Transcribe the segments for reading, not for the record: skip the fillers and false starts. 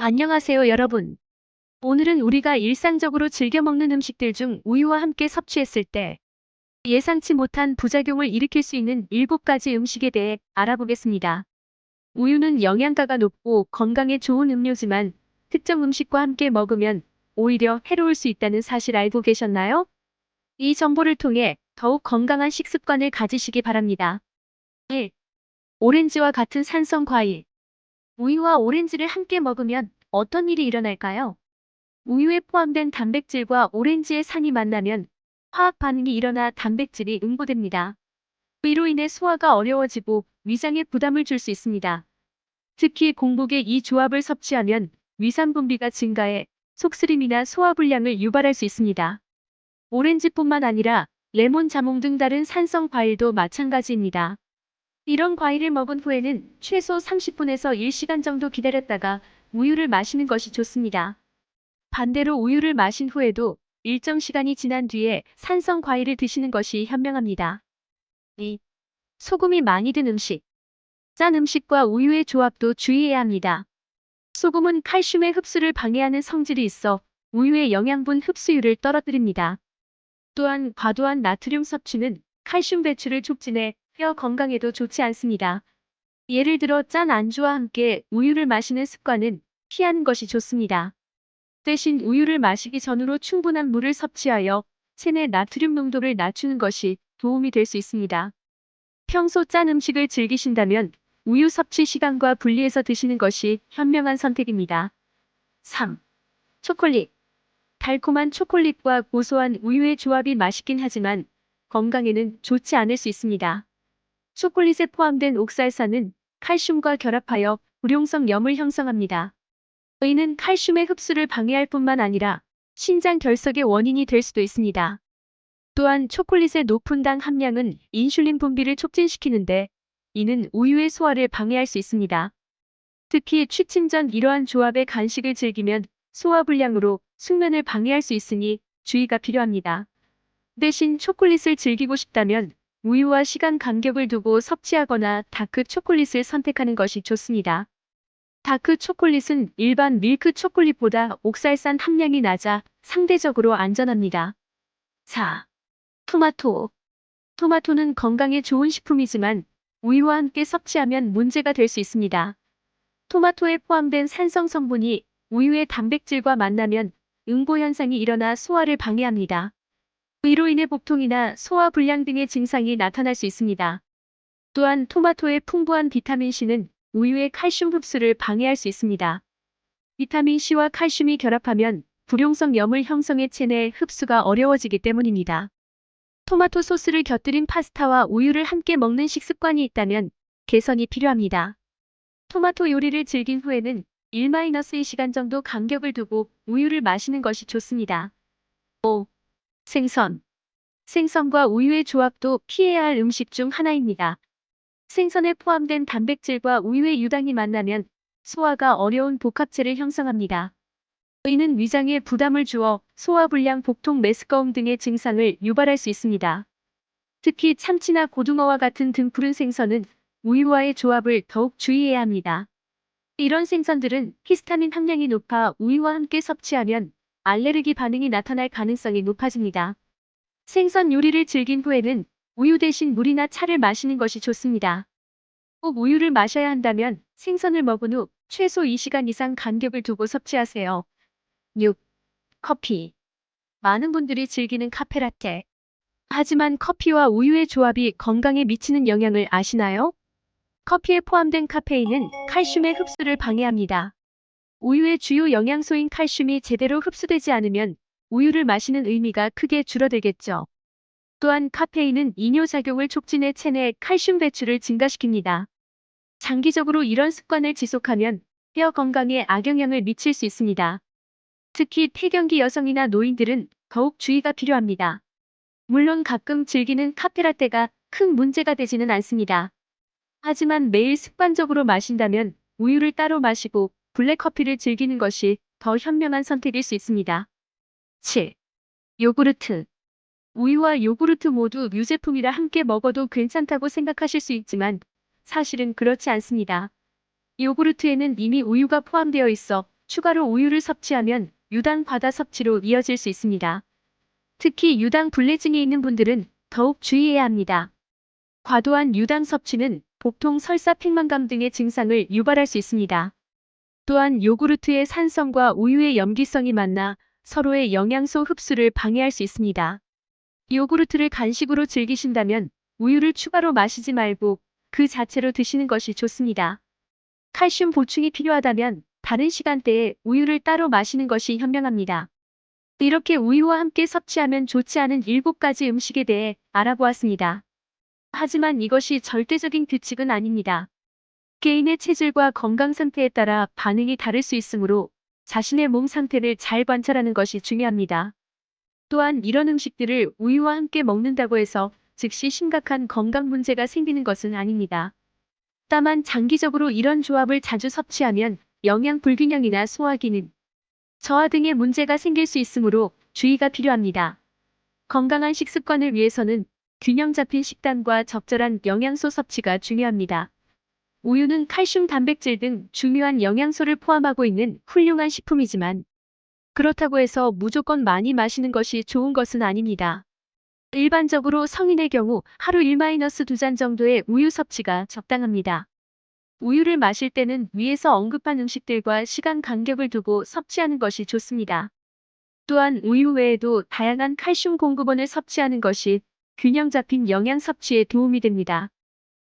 안녕하세요, 여러분. 오늘은 우리가 일상적으로 즐겨 먹는 음식들 중 우유와 함께 섭취했을 때 예상치 못한 부작용을 일으킬 수 있는 7가지 음식에 대해 알아보겠습니다. 우유는 영양가가 높고 건강에 좋은 음료지만 특정 음식과 함께 먹으면 오히려 해로울 수 있다는 사실 알고 계셨나요? 이 정보를 통해 더욱 건강한 식습관을 가지시기 바랍니다. 1. 오렌지와 같은 산성 과일. 우유와 오렌지를 함께 먹으면 어떤 일이 일어날까요? 우유에 포함된 단백질과 오렌지의 산이 만나면 화학 반응이 일어나 단백질이 응고됩니다. 이로 인해 소화가 어려워지고 위장에 부담을 줄 수 있습니다. 특히 공복에 이 조합을 섭취하면 위산 분비가 증가해 속쓰림이나 소화불량을 유발할 수 있습니다. 오렌지뿐만 아니라 레몬, 자몽 등 다른 산성 과일도 마찬가지입니다. 이런 과일을 먹은 후에는 최소 30분에서 1시간 정도 기다렸다가 우유를 마시는 것이 좋습니다. 반대로 우유를 마신 후에도 일정 시간이 지난 뒤에 산성 과일을 드시는 것이 현명합니다. 2. 소금이 많이 든 음식. 짠 음식과 우유의 조합도 주의해야 합니다. 소금은 칼슘의 흡수를 방해하는 성질이 있어 우유의 영양분 흡수율을 떨어뜨립니다. 또한 과도한 나트륨 섭취는 칼슘 배출을 촉진해 뼈 건강에도 좋지 않습니다. 예를 들어 짠 안주와 함께 우유를 마시는 습관은 피하는 것이 좋습니다. 대신 우유를 마시기 전으로 충분한 물을 섭취하여 체내 나트륨 농도를 낮추는 것이 도움이 될 수 있습니다. 평소 짠 음식을 즐기신다면 우유 섭취 시간과 분리해서 드시는 것이 현명한 선택입니다. 3. 초콜릿. 달콤한 초콜릿과 고소한 우유의 조합이 맛있긴 하지만 건강에는 좋지 않을 수 있습니다. 초콜릿에 포함된 옥살산은 칼슘과 결합하여 불용성 염을 형성합니다. 이는 칼슘의 흡수를 방해할 뿐만 아니라 신장 결석의 원인이 될 수도 있습니다. 또한 초콜릿의 높은 당 함량은 인슐린 분비를 촉진시키는데 이는 우유의 소화를 방해할 수 있습니다. 특히 취침 전 이러한 조합의 간식을 즐기면 소화불량으로 숙면을 방해할 수 있으니 주의가 필요합니다. 대신 초콜릿을 즐기고 싶다면 우유와 시간 간격을 두고 섭취하거나 다크 초콜릿을 선택하는 것이 좋습니다. 다크 초콜릿은 일반 밀크 초콜릿보다 옥살산 함량이 낮아 상대적으로 안전합니다. 4. 토마토. 토마토는 건강에 좋은 식품이지만 우유와 함께 섭취하면 문제가 될 수 있습니다. 토마토에 포함된 산성 성분이 우유의 단백질과 만나면 응고 현상이 일어나 소화를 방해합니다. 이로 인해 복통이나 소화불량 등의 증상이 나타날 수 있습니다. 또한 토마토의 풍부한 비타민C는 우유의 칼슘 흡수를 방해할 수 있습니다. 비타민C와 칼슘이 결합하면 불용성 염을 형성해 체내 흡수가 어려워지기 때문입니다. 토마토 소스를 곁들인 파스타와 우유를 함께 먹는 식습관이 있다면 개선이 필요합니다. 토마토 요리를 즐긴 후에는 1-2시간 정도 간격을 두고 우유를 마시는 것이 좋습니다. 5. 생선. 생선과 우유의 조합도 피해야 할 음식 중 하나입니다. 생선에 포함된 단백질과 우유의 유당이 만나면 소화가 어려운 복합체를 형성합니다. 이는 위장에 부담을 주어 소화불량, 복통, 메스꺼움 등의 증상을 유발할 수 있습니다. 특히 참치나 고등어와 같은 등푸른 생선은 우유와의 조합을 더욱 주의해야 합니다. 이런 생선들은 히스타민 함량이 높아 우유와 함께 섭취하면 알레르기 반응이 나타날 가능성이 높아집니다. 생선 요리를 즐긴 후에는 우유 대신 물이나 차를 마시는 것이 좋습니다. 꼭 우유를 마셔야 한다면 생선을 먹은 후 최소 2시간 이상 간격을 두고 섭취하세요. 6. 커피. 많은 분들이 즐기는 카페라떼. 하지만 커피와 우유의 조합이 건강에 미치는 영향을 아시나요? 커피에 포함된 카페인은 칼슘의 흡수를 방해합니다. 우유의 주요 영양소인 칼슘이 제대로 흡수되지 않으면 우유를 마시는 의미가 크게 줄어들겠죠. 또한 카페인은 이뇨작용을 촉진해 체내 칼슘 배출을 증가시킵니다. 장기적으로 이런 습관을 지속하면 뼈 건강에 악영향을 미칠 수 있습니다. 특히 폐경기 여성이나 노인들은 더욱 주의가 필요합니다. 물론 가끔 즐기는 카페라떼가 큰 문제가 되지는 않습니다. 하지만 매일 습관적으로 마신다면 우유를 따로 마시고 블랙커피를 즐기는 것이 더 현명한 선택일 수 있습니다. 7. 요구르트. 우유와 요구르트 모두 유제품이라 함께 먹어도 괜찮다고 생각하실 수 있지만 사실은 그렇지 않습니다. 요구르트에는 이미 우유가 포함되어 있어 추가로 우유를 섭취하면 유당 과다 섭취로 이어질 수 있습니다. 특히 유당 불내증이 있는 분들은 더욱 주의해야 합니다. 과도한 유당 섭취는 복통, 설사, 팽만감 등의 증상을 유발할 수 있습니다. 또한 요구르트의 산성과 우유의 염기성이 만나 서로의 영양소 흡수를 방해할 수 있습니다. 요구르트를 간식으로 즐기신다면 우유를 추가로 마시지 말고 그 자체로 드시는 것이 좋습니다. 칼슘 보충이 필요하다면 다른 시간대에 우유를 따로 마시는 것이 현명합니다. 이렇게 우유와 함께 섭취하면 좋지 않은 7가지 음식에 대해 알아보았습니다. 하지만 이것이 절대적인 규칙은 아닙니다. 개인의 체질과 건강 상태에 따라 반응이 다를 수 있으므로 자신의 몸 상태를 잘 관찰하는 것이 중요합니다. 또한 이런 음식들을 우유와 함께 먹는다고 해서 즉시 심각한 건강 문제가 생기는 것은 아닙니다. 다만 장기적으로 이런 조합을 자주 섭취하면 영양 불균형이나 소화 기능, 저하 등의 문제가 생길 수 있으므로 주의가 필요합니다. 건강한 식습관을 위해서는 균형 잡힌 식단과 적절한 영양소 섭취가 중요합니다. 우유는 칼슘, 단백질 등 중요한 영양소를 포함하고 있는 훌륭한 식품이지만 그렇다고 해서 무조건 많이 마시는 것이 좋은 것은 아닙니다. 일반적으로 성인의 경우 하루 1-2잔 정도의 우유 섭취가 적당합니다. 우유를 마실 때는 위에서 언급한 음식들과 시간 간격을 두고 섭취하는 것이 좋습니다. 또한 우유 외에도 다양한 칼슘 공급원을 섭취하는 것이 균형 잡힌 영양 섭취에 도움이 됩니다.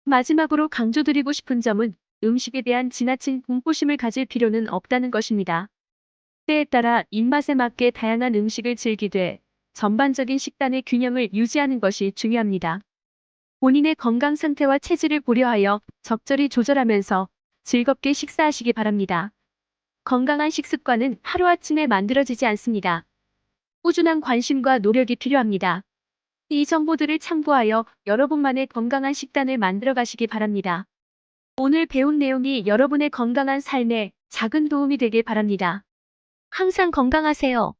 마지막으로 강조드리고 싶은 점은 음식에 대한 지나친 공포심을 가질 필요는 없다는 것입니다. 때에 따라 입맛에 맞게 다양한 음식을 즐기되 전반적인 식단의 균형을 유지하는 것이 중요합니다. 본인의 건강 상태와 체질을 고려하여 적절히 조절하면서 즐겁게 식사하시기 바랍니다. 건강한 식습관은 하루아침에 만들어지지 않습니다. 꾸준한 관심과 노력이 필요합니다. 이 정보들을 참고하여 여러분만의 건강한 식단을 만들어 가시기 바랍니다. 오늘 배운 내용이 여러분의 건강한 삶에 작은 도움이 되길 바랍니다. 항상 건강하세요.